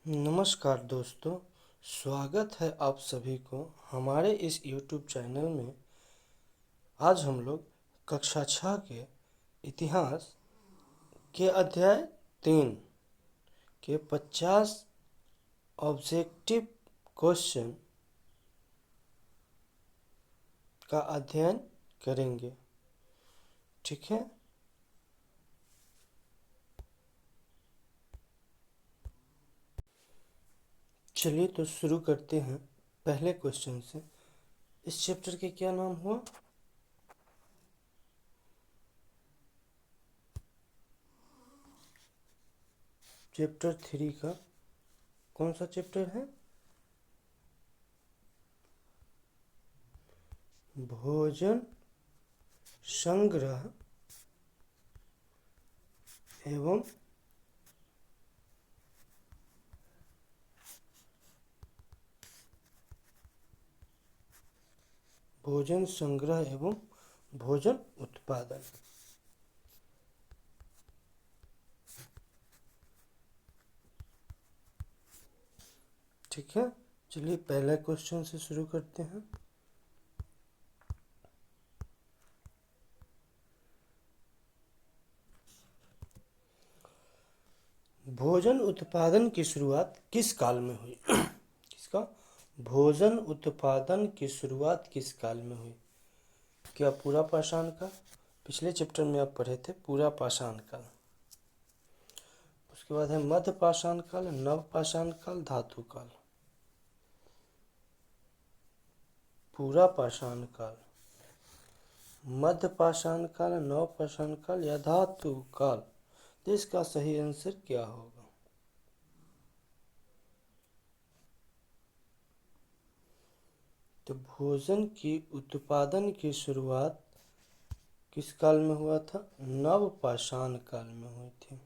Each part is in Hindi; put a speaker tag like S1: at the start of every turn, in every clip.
S1: नमस्कार दोस्तों, स्वागत है आप सभी को हमारे इस YouTube चैनल में। आज हम लोग कक्षा 6 के इतिहास के अध्याय 3 के 50 ऑब्जेक्टिव क्वेश्चन का अध्ययन करेंगे। ठीक है, चलिए तो शुरू करते हैं पहले क्वेश्चन से। इस चैप्टर के क्या नाम हुआ? चैप्टर 3 का कौन सा चैप्टर है? भोजन संग्रह एवं भोजन संग्रह एवं भोजन उत्पादन। ठीक है, चलिए पहला क्वेश्चन से शुरू करते हैं। भोजन उत्पादन की शुरुआत किस काल में हुई? किसका? भोजन उत्पादन की शुरुआत किस काल में हुई? क्या पूरा पाषाण काल? पिछले चैप्टर में आप पढ़े थे पूरा पाषाण काल। उसके बाद है मध्य पाषाण काल, नव पाषाण काल, धातु काल। पूरा पाषाण काल, मध्य पाषाण काल, नव पाषाण काल या धातु काल? तो इसका सही आंसर क्या होगा? तो भोजन की उत्पादन की शुरुआत किस काल में हुआ था? नव पाषाण काल में हुई थी।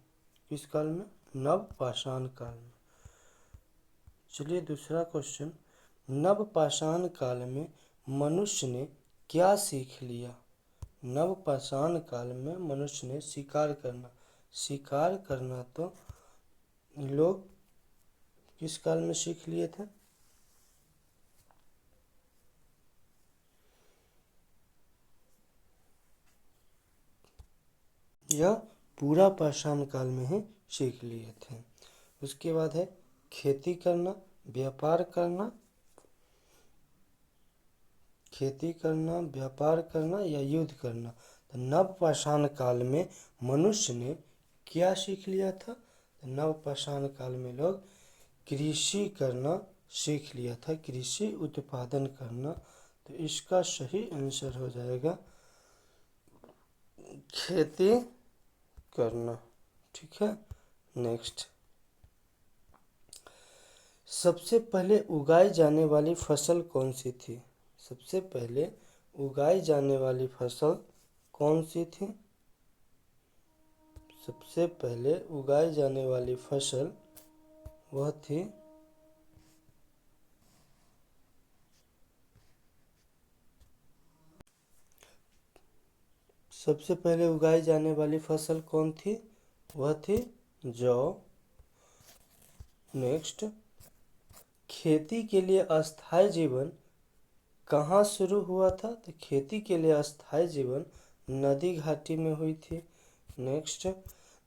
S1: किस काल में? नव पाषाण काल में। चलिए दूसरा क्वेश्चन, नव पाषाण काल में मनुष्य ने क्या सीख लिया? नव पाषाण काल में मनुष्य ने शिकार करना तो लोग किस काल में सीख लिए थे? यह पूरा पाषाण काल में ही सीख लिए थे। उसके बाद है खेती करना, व्यापार करना, व्यापार करना या युद्ध करना। तो नव पाषाण काल में मनुष्य ने क्या सीख लिया था? तो नव पाषाण काल में लोग कृषि करना सीख लिया था, कृषि उत्पादन करना। तो इसका सही आंसर हो जाएगा खेती करना। ठीक है, नेक्स्ट, सबसे पहले उगाई जाने वाली फसल कौन सी थी? सबसे पहले उगाई जाने वाली फसल कौन सी थी? सबसे पहले उगाई जाने वाली फसल वह थी सबसे पहले उगाई जाने वाली फसल कौन थी? वह थी जौ। नेक्स्ट, खेती के लिए अस्थायी जीवन कहाँ शुरू हुआ था? तो खेती के लिए अस्थायी जीवन नदी घाटी में हुई थी। नेक्स्ट,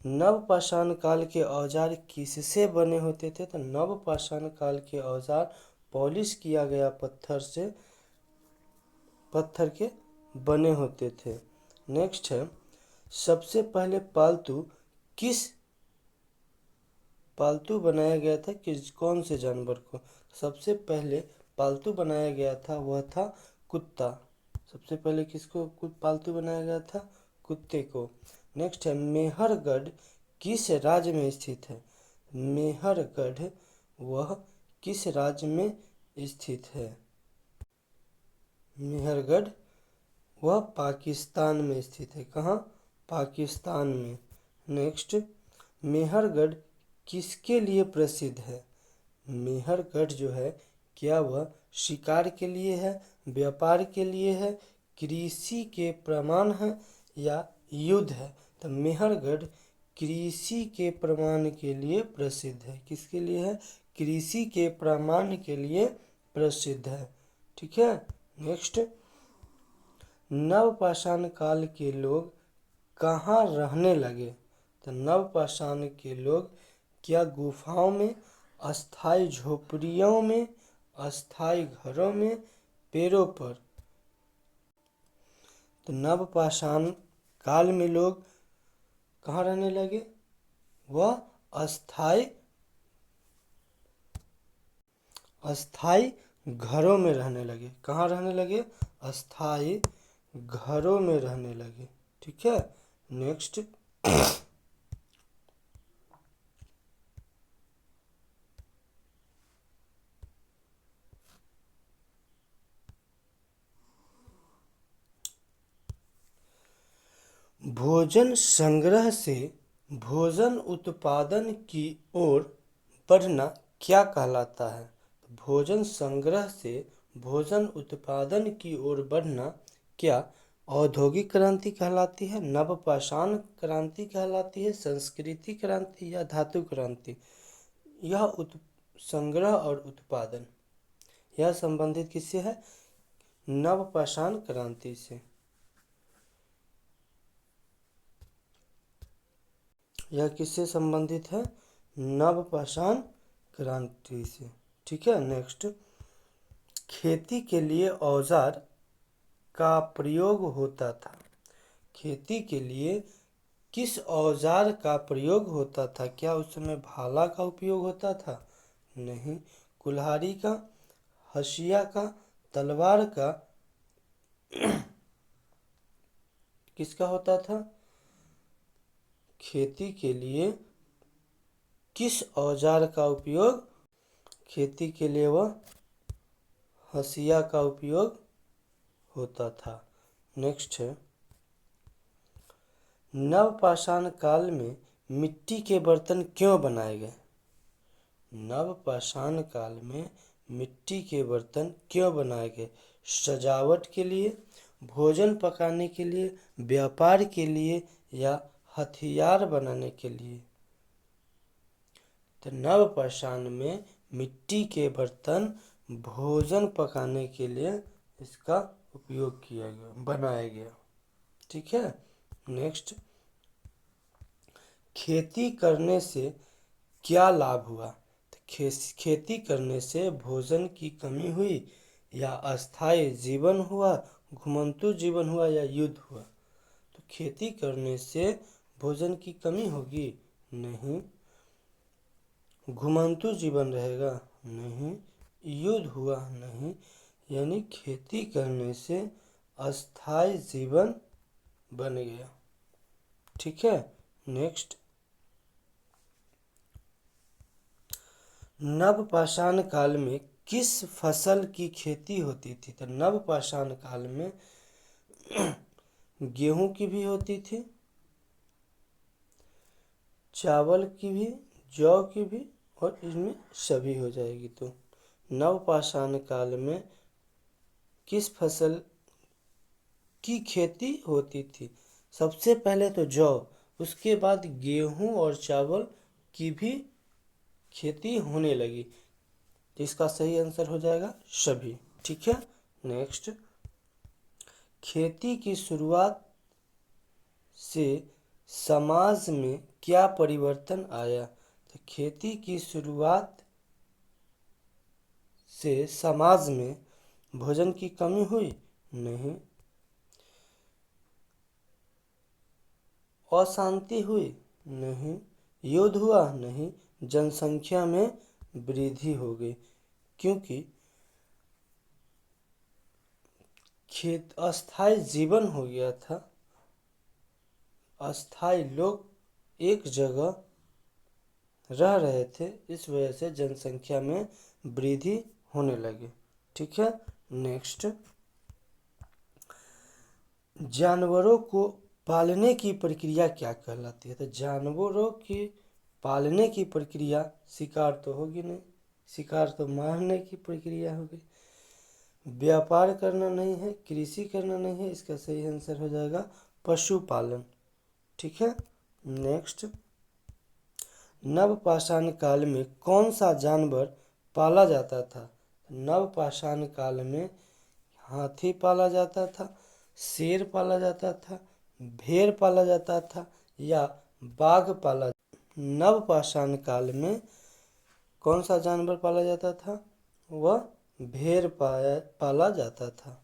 S1: नव पाषाण काल के औजार किससे बने होते थे? तो नव पाषाण काल के औजार पॉलिश किया गया पत्थर के बने होते थे। नेक्स्ट है, सबसे पहले पालतू बनाया गया था कौन से जानवर को? सबसे पहले पालतू बनाया गया था वह था कुत्ता। सबसे पहले किसको पालतू बनाया गया था? कुत्ते को। नेक्स्ट है, मेहरगढ़ किस राज्य में स्थित है? मेहरगढ़ वह किस राज्य में स्थित है? मेहरगढ़ वह पाकिस्तान में स्थित है। कहाँ? पाकिस्तान में। नेक्स्ट, मेहरगढ़ किसके लिए प्रसिद्ध है? मेहरगढ़ जो है क्या वह शिकार के लिए है, व्यापार के लिए है, कृषि के प्रमाण है या युद्ध है? तो मेहरगढ़ कृषि के प्रमाण के लिए प्रसिद्ध है। किसके लिए है? कृषि के प्रामाण्य के लिए प्रसिद्ध है। ठीक है। नेक्स्ट, नवपाषाण काल के लोग कहाँ रहने लगे? तो नवपाषाण के लोग क्या गुफाओं में, अस्थायी झोपड़ियों में, अस्थायी घरों में, पेड़ों पर? तो नवपाषाण काल में लोग कहाँ रहने लगे? वह अस्थायी घरों में रहने लगे। कहाँ रहने लगे? अस्थायी घरों में रहने लगे। ठीक है। नेक्स्ट, भोजन संग्रह से भोजन उत्पादन की ओर बढ़ना क्या कहलाता है? भोजन संग्रह से भोजन उत्पादन की ओर बढ़ना क्या औद्योगिक क्रांति कहलाती है, नवपाषाण क्रांति कहलाती है, संस्कृति क्रांति या धातु क्रांति? यह संग्रह और उत्पादन यह संबंधित किससे है? नवपाषाण क्रांति से। यह किससे संबंधित है? नवपाषाण क्रांति से। ठीक है। नेक्स्ट, खेती के लिए औजार का प्रयोग होता था। खेती के लिए किस औजार का प्रयोग होता था? क्या उस समय भाला का उपयोग होता था? नहीं। कुल्हाड़ी का, हंसिया का, तलवार का, किसका होता था? खेती के लिए किस औजार का उपयोग? खेती के लिए वह हंसिया का उपयोग होता था। नेक्स्ट है, नवपाषाण काल में मिट्टी के बर्तन क्यों बनाए गए? नवपाषाण काल में मिट्टी के बर्तन क्यों बनाए गए? सजावट के लिए, भोजन पकाने के लिए, व्यापार के लिए या हथियार बनाने के लिए? तो नवपाषाण में मिट्टी के बर्तन भोजन पकाने के लिए इसका उपयोग किया गया, बनाया गया। ठीक है। नेक्स्ट, खेती करने से क्या लाभ हुआ? तो खेती करने से भोजन की कमी हुई या अस्थायी जीवन हुआ, घुमंतु जीवन हुआ या युद्ध हुआ? तो खेती करने से भोजन की कमी होगी? नहीं। घुमंतु जीवन रहेगा? नहीं। युद्ध हुआ? नहीं। यानी खेती करने से अस्थायी जीवन बन गया। ठीक है। नेक्स्ट, नवपाषाण काल में किस फसल की खेती होती थी? तो नवपाषाण काल में गेहूं की भी होती थी, चावल की भी, जौ की भी, और इसमें सभी हो जाएगी। तो नवपाषाण काल में किस फसल की खेती होती थी? सबसे पहले तो जौ, उसके बाद गेहूं और चावल की भी खेती होने लगी। तो इसका सही आंसर हो जाएगा सभी। ठीक है। नेक्स्ट, खेती की शुरुआत से समाज में क्या परिवर्तन आया? तो खेती की शुरुआत से समाज में भोजन की कमी हुई? नहीं। अशांति हुई? नहीं। युद्ध हुआ? नहीं। जनसंख्या में वृद्धि हो गई, क्योंकि अस्थायी जीवन हो गया था। अस्थायी लोग एक जगह रह रहे थे, इस वजह से जनसंख्या में वृद्धि होने लगी। ठीक है। नेक्स्ट, जानवरों को पालने की प्रक्रिया क्या कहलाती है? तो जानवरों की पालने की प्रक्रिया शिकार तो होगी नहीं, शिकार तो मारने की प्रक्रिया होगी। व्यापार करना नहीं है, कृषि करना नहीं है, इसका सही आंसर हो जाएगा पशुपालन। ठीक है। नेक्स्ट, नवपाषाण काल में कौन सा जानवर पाला जाता था? नवपाषाण काल में हाथी पाला जाता था, शेर पाला जाता था, भेड़ पाला जाता था या बाघ पाला। नवपाषाण काल में कौन सा जानवर पाला जाता था? वह भेड़ पाला जाता था।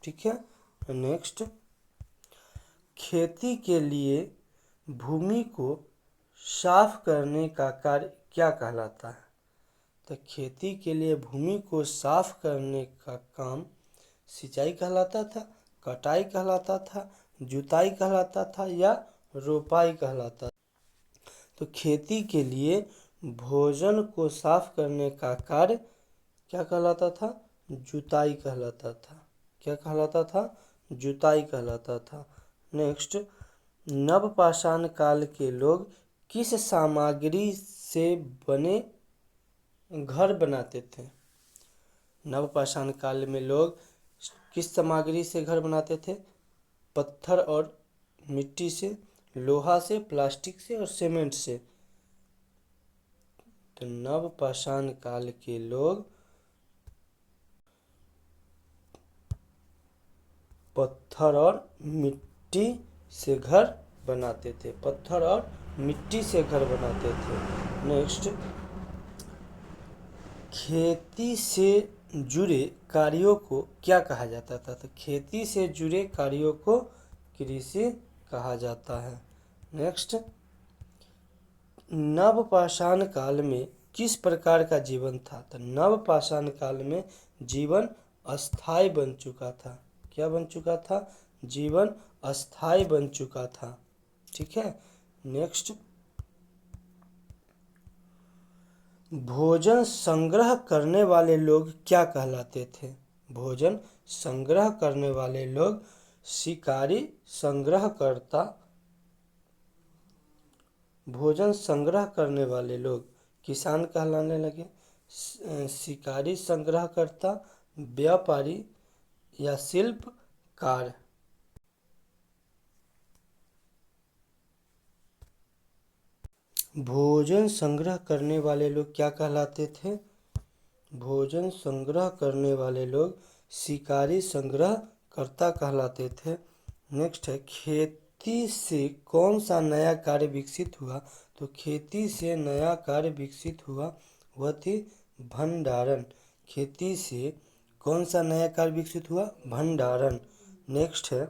S1: ठीक है। नेक्स्ट, खेती के लिए भूमि को साफ करने का कार्य क्या कहलाता है? तो खेती के लिए भूमि को साफ करने का काम सिंचाई कहलाता था, कटाई कहलाता था, जुताई कहलाता था या रोपाई कहलाता था? तो खेती के लिए भोजन को साफ करने का कार्य क्या कहलाता था? जुताई कहलाता था। क्या कहलाता था? जुताई कहलाता था। नेक्स्ट, नवपाषाण काल के लोग किस सामग्री से बने घर बनाते थे? नवपाषाण काल में लोग किस सामग्री से घर बनाते थे? पत्थर और मिट्टी से, लोहा से, प्लास्टिक से और सीमेंट से। तो नवपाषाण काल के लोग पत्थर और मिट्टी से घर बनाते थे। पत्थर और मिट्टी से घर बनाते थे। नेक्स्ट, खेती से जुड़े कार्यों को क्या कहा जाता था? तो खेती से जुड़े कार्यों को कृषि कहा जाता है। नेक्स्ट, नवपाषाण काल में किस प्रकार का जीवन था? तो नवपाषाण काल में जीवन अस्थायी बन चुका था। क्या बन चुका था? जीवन अस्थायी बन चुका था। ठीक है। नेक्स्ट, भोजन संग्रह करने वाले लोग क्या कहलाते थे? भोजन संग्रह करने वाले लोग शिकारी, संग्रहकर्ता। भोजन संग्रह करने वाले लोग किसान कहलाने लगे, शिकारी, संग्रहकर्ता, व्यापारी या शिल्पकार। भोजन संग्रह करने वाले लोग क्या कहलाते थे? भोजन संग्रह करने वाले लोग शिकारी, संग्रहकर्ता कहलाते थे। नेक्स्ट है, खेती से कौन सा नया कार्य विकसित हुआ? तो खेती से नया कार्य विकसित हुआ वह थी भंडारण। खेती से कौन सा नया कार्य विकसित हुआ? भंडारण। नेक्स्ट है,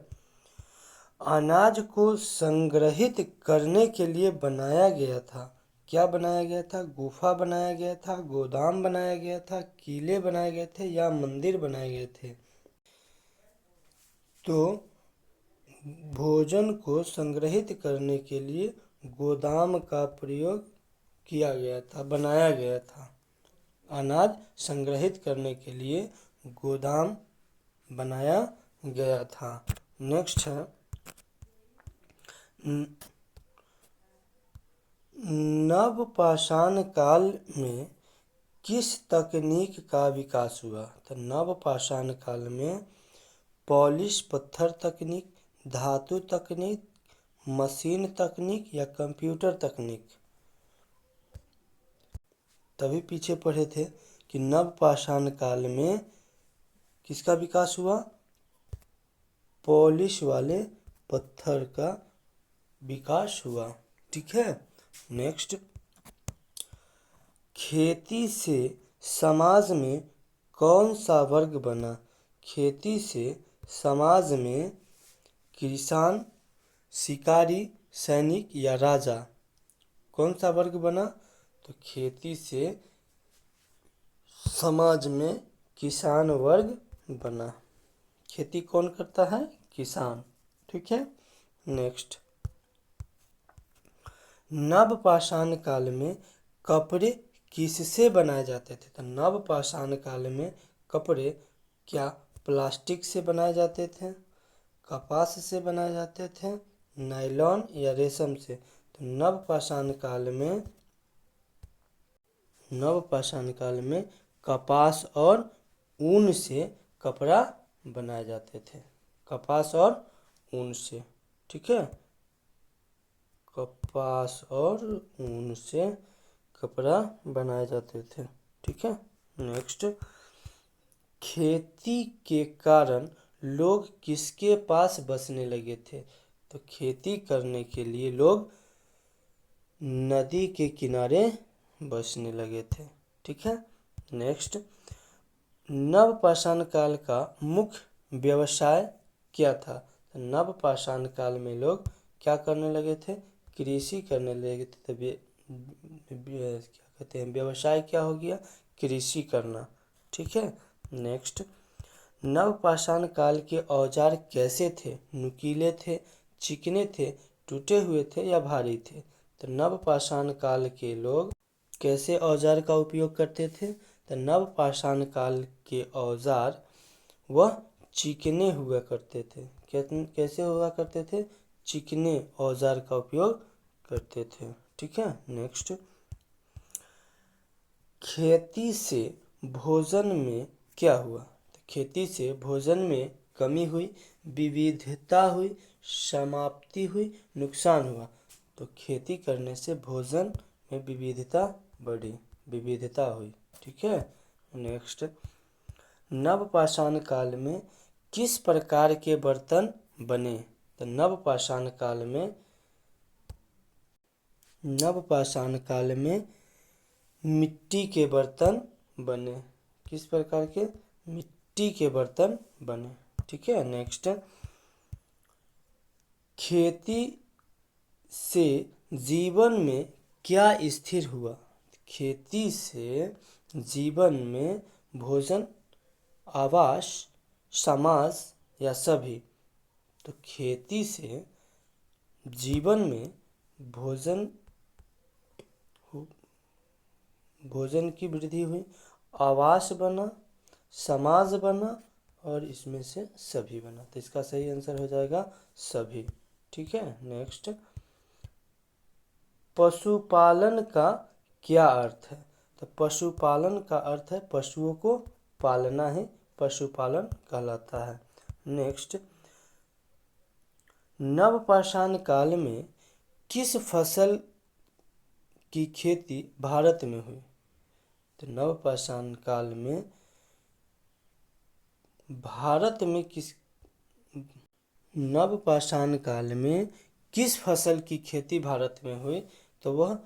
S1: अनाज को संग्रहित करने के लिए बनाया गया था। क्या बनाया गया था? गुफा बनाया गया था, गोदाम बनाया गया था, किले बनाए गए थे या मंदिर बनाए गए थे? तो भोजन को संग्रहित करने के लिए गोदाम का प्रयोग किया गया था, बनाया गया था। अनाज संग्रहित करने के लिए गोदाम बनाया गया था। नेक्स्ट है, नवपाषाण काल में किस तकनीक का विकास हुआ? तो नवपाषाण काल में पॉलिश पत्थर तकनीक, धातु तकनीक, मशीन तकनीक या कंप्यूटर तकनीक? तभी पीछे पढ़े थे कि नवपाषाण काल में किसका विकास हुआ? पॉलिश वाले पत्थर का विकास हुआ। ठीक है। नेक्स्ट, खेती से समाज में कौन सा वर्ग बना? खेती से समाज में किसान, शिकारी, सैनिक या राजा, कौन सा वर्ग बना? तो खेती से समाज में किसान वर्ग बना। खेती कौन करता है? किसान। ठीक है। नेक्स्ट, नवपाषाण काल में कपड़े किससे बनाए जाते थे? तो नवपाषाण काल में कपड़े क्या प्लास्टिक से बनाए जाते थे, कपास से बनाए जाते थे, नायलॉन या रेशम से? तो नवपाषाण काल में कपास और ऊन से कपड़ा बनाए जाते थे। कपास और ऊन से। ठीक है। कपास और ऊन से कपड़ा बनाए जाते थे। ठीक है। नेक्स्ट, खेती के कारण लोग किसके पास बसने लगे थे? तो खेती करने के लिए लोग नदी के किनारे बसने लगे थे। ठीक है। नेक्स्ट, नवपाषाण काल का मुख्य व्यवसाय क्या था? तो नवपाषाण काल में लोग क्या करने लगे थे? कृषि करने लगे थे। तो क्या कहते हैं, व्यवसाय क्या हो गया? कृषि करना। ठीक है। नेक्स्ट, नवपाषाण काल के औजार कैसे थे? नुकीले थे, चिकने थे, टूटे हुए थे या भारी थे? तो नवपाषाण काल के लोग कैसे औजार का उपयोग करते थे? तो नवपाषाण काल के औजार वह चिकने हुआ करते थे। कैसे हुआ करते थे? चिकने औजार का उपयोग करते थे। ठीक है। नेक्स्ट, खेती से भोजन में क्या हुआ? तो खेती से भोजन में कमी हुई, विविधता हुई, समाप्ति हुई, नुकसान हुआ। तो खेती करने से भोजन में विविधता बढ़ी, विविधता हुई। ठीक है। नेक्स्ट, नवपाषाण काल में किस प्रकार के बर्तन बने? तो नवपाषाण काल में मिट्टी के बर्तन बने। किस प्रकार के? मिट्टी के बर्तन बने। ठीक है। नेक्स्ट, खेती से जीवन में क्या स्थिर हुआ? खेती से जीवन में भोजन, आवास, समाज या सभी? तो खेती से जीवन में भोजन भोजन की वृद्धि हुई, आवास बना, समाज बना और इसमें से सभी बना। तो इसका सही आंसर हो जाएगा सभी। ठीक है। नेक्स्ट, पशुपालन का क्या अर्थ है? तो पशुपालन का अर्थ है पशुओं को पालना ही पशुपालन कहलाता है। नेक्स्ट, नवपाषाण काल में किस फसल की खेती भारत में हुई? तो नवपाषाण काल में भारत में नवपाषाण काल में किस फसल की खेती भारत में हुई? तो वह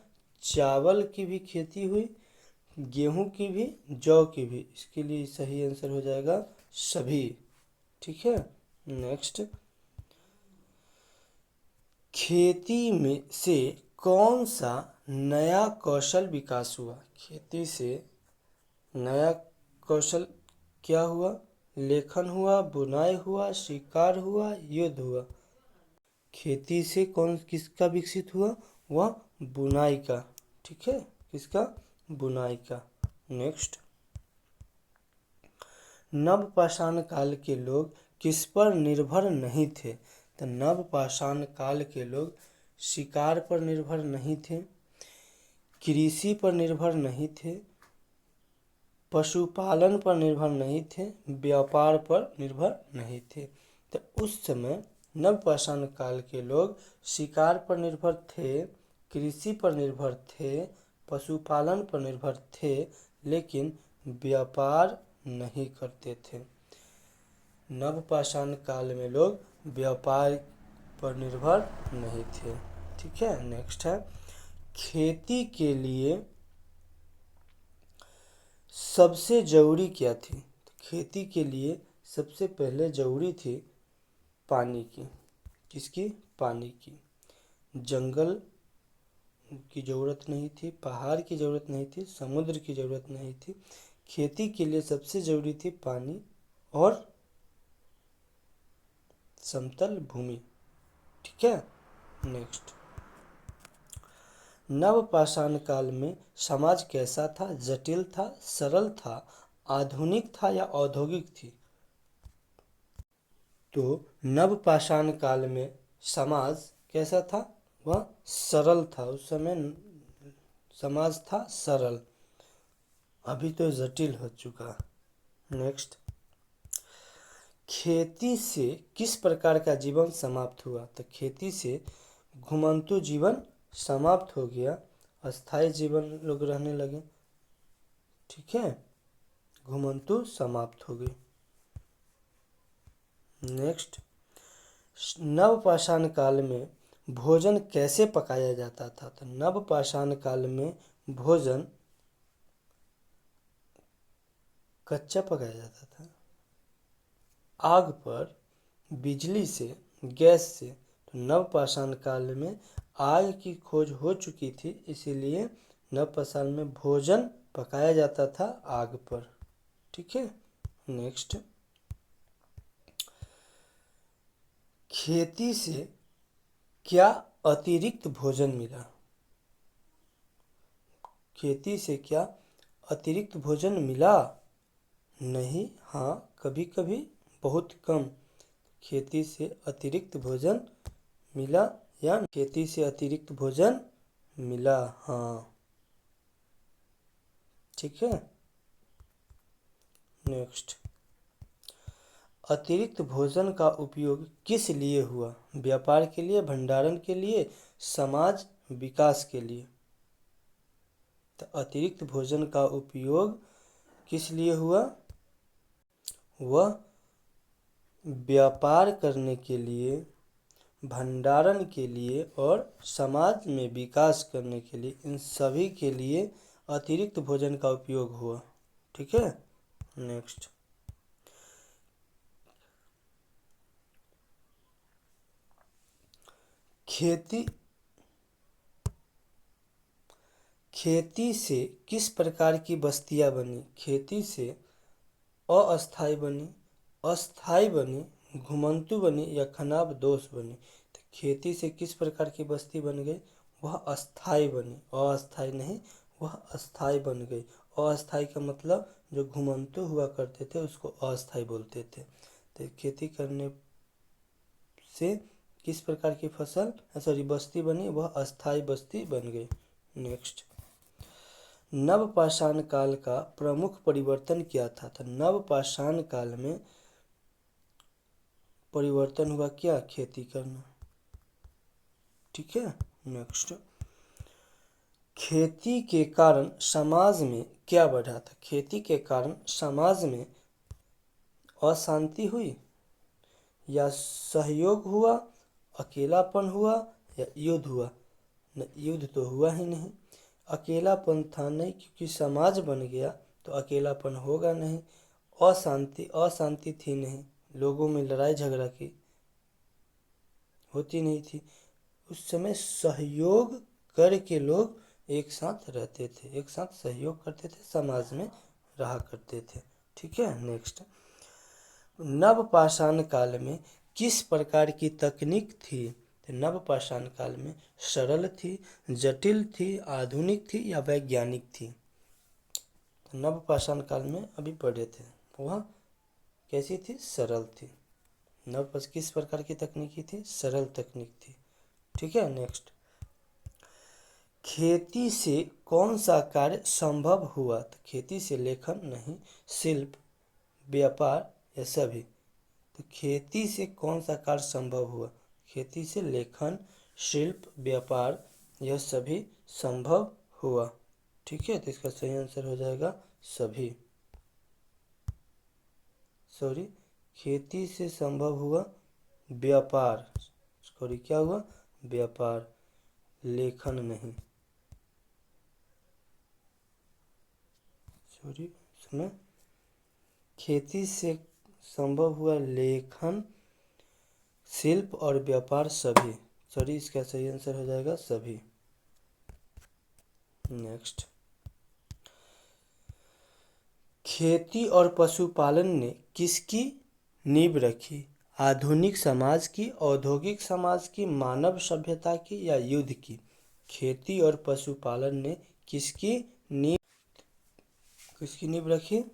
S1: चावल की भी खेती हुई, गेहूं की भी, जौ की भी। इसके लिए सही आंसर हो जाएगा सभी। ठीक है। नेक्स्ट, खेती में से कौन सा नया कौशल विकास हुआ? खेती से नया कौशल क्या हुआ? लेखन हुआ, बुनाई हुआ, शिकार हुआ, युद्ध हुआ। खेती से किसका विकसित हुआ? वह बुनाई का। ठीक है। किसका? बुनाई का। नेक्स्ट, नवपाषाण काल के लोग किस पर निर्भर नहीं थे? तो नवपाषाण काल के लोग शिकार पर निर्भर नहीं थे, कृषि पर निर्भर नहीं थे, पशुपालन पर निर्भर नहीं थे, व्यापार पर निर्भर नहीं थे। तो उस समय नवपाषाण काल के लोग शिकार पर निर्भर थे, कृषि पर निर्भर थे, पशुपालन पर निर्भर थे, लेकिन व्यापार नहीं करते थे। नवपाषाण काल में लोग व्यापार पर निर्भर नहीं थे। ठीक है। नेक्स्ट है, खेती के लिए सबसे जरूरी क्या थी? तो खेती के लिए सबसे पहले जरूरी थी पानी की। किसकी? पानी की। जंगल की ज़रूरत नहीं थी, पहाड़ की ज़रूरत नहीं थी, समुद्र की ज़रूरत नहीं थी। खेती के लिए सबसे ज़रूरी थी पानी और समतल भूमि। ठीक है। नेक्स्ट, नवपाषाण काल में समाज कैसा था? जटिल था, सरल था, आधुनिक था या औद्योगिक थी? तो नवपाषाण काल में समाज कैसा था? वह सरल था। उस समय समाज था सरल, अभी तो जटिल हो चुका। नेक्स्ट, खेती से किस प्रकार का जीवन समाप्त हुआ? तो खेती से घुमंतु जीवन समाप्त हो गया, अस्थाई जीवन लोग रहने लगे। ठीक है, घुमंतु समाप्त हो गई। नेक्स्ट, नवपाषाण काल में भोजन कैसे पकाया जाता था? तो नवपाषाण काल में भोजन कच्चा पकाया जाता था, आग पर, बिजली से, गैस से। तो नवपाषाण काल में आग की खोज हो चुकी थी, इसीलिए नवपाषाण में भोजन पकाया जाता था आग पर। ठीक है। नेक्स्ट, खेती से क्या अतिरिक्त भोजन मिला? खेती से क्या अतिरिक्त भोजन मिला? नहीं, हाँ, कभी कभी, बहुत कम। खेती से अतिरिक्त भोजन मिला या खेती से अतिरिक्त भोजन मिला? हाँ। ठीक है। नेक्स्ट, अतिरिक्त भोजन का उपयोग किस लिए हुआ? व्यापार के लिए, भंडारण के लिए, समाज विकास के लिए। तो अतिरिक्त भोजन का उपयोग किस लिए हुआ? वह व्यापार करने के लिए, भंडारण के लिए और समाज में विकास करने के लिए, इन सभी के लिए अतिरिक्त भोजन का उपयोग हुआ। ठीक है। नेक्स्ट, खेती से किस प्रकार की बस्तियां बनी? खेती से अस्थाई बनी, अस्थाई बनी, घुमंतु बनी या खनाबदोश बनी? तो खेती से किस प्रकार की बस्ती बन गई? वह अस्थाई बनी, अस्थाई नहीं, वह अस्थाई बन गई। अस्थाई का मतलब जो घुमंतु हुआ करते थे उसको अस्थाई बोलते थे। तो खेती करने से किस प्रकार की फसल, सॉरी, बस्ती बनी, वह अस्थाई बस्ती बन गई। नेक्स्ट, नवपाषाण काल का प्रमुख परिवर्तन क्या था? तो नवपाषाण काल में परिवर्तन हुआ क्या? खेती करना। ठीक है। नेक्स्ट, खेती के कारण समाज में क्या बढ़ा था? खेती के कारण समाज में अशांति हुई या सहयोग हुआ, अकेलापन हुआ या युद्ध हुआ? न, युद्ध तो हुआ ही नहीं। अकेलापन था नहीं, क्योंकि समाज बन गया तो अकेलापन होगा नहीं। अशांति थी नहीं, लोगों में लड़ाई झगड़ा की होती नहीं थी। उस समय सहयोग करके लोग एक साथ रहते थे, एक साथ सहयोग करते थे, समाज में रहा करते थे। ठीक है। नेक्स्ट, नवपाषाण काल में किस प्रकार की तकनीक थी? तो नवपाषाण काल में सरल थी, जटिल थी, आधुनिक थी या वैज्ञानिक थी? तो नवपाषाण काल में अभी पढ़े थे, वह कैसी थी? सरल थी। किस प्रकार की तकनीकी थी? सरल तकनीक थी। ठीक है। नेक्स्ट, खेती से कौन सा कार्य संभव हुआ? तो खेती से लेखन नहीं, शिल्प, व्यापार या सभी? तो खेती से कौन सा कार्य संभव हुआ? खेती से लेखन, शिल्प, व्यापार यह सभी संभव हुआ। ठीक है। तो इसका सही आंसर हो जाएगा सभी। सॉरी, खेती से संभव हुआ व्यापार, सॉरी, क्या हुआ? व्यापार, लेखन नहीं। सॉरी, इसमें खेती से संभव हुआ लेखन, शिल्प और व्यापार सभी। सॉरी, इसका सही आंसर हो जाएगा सभी। नेक्स्ट, खेती और पशुपालन ने किसकी नींव रखी? आधुनिक समाज की, औद्योगिक समाज की, मानव सभ्यता की या युद्ध की? खेती और पशुपालन ने किसकी नींव रखी?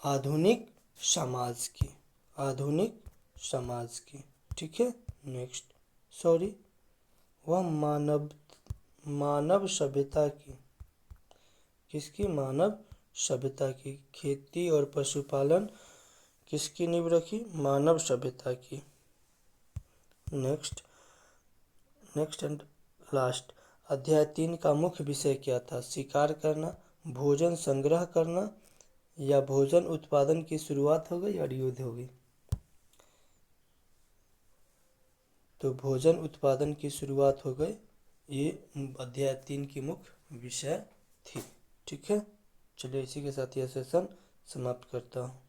S1: आधुनिक समाज की, आधुनिक समाज की। ठीक है। नेक्स्ट, सॉरी, वह मानव सभ्यता की, किसकी? मानव सभ्यता की। खेती और पशुपालन किसकी नींव रखी? मानव सभ्यता की। नेक्स्ट, नेक्स्ट एंड लास्ट, अध्याय 3 का मुख्य विषय क्या था? शिकार करना, भोजन संग्रह करना, या भोजन उत्पादन की शुरुआत हो गई और युद्ध हो गई? तो भोजन उत्पादन की शुरुआत हो गई, ये अध्याय 3 की मुख्य विषय थी। ठीक है, चलिए इसी के साथ यह सेशन समाप्त करता हूँ।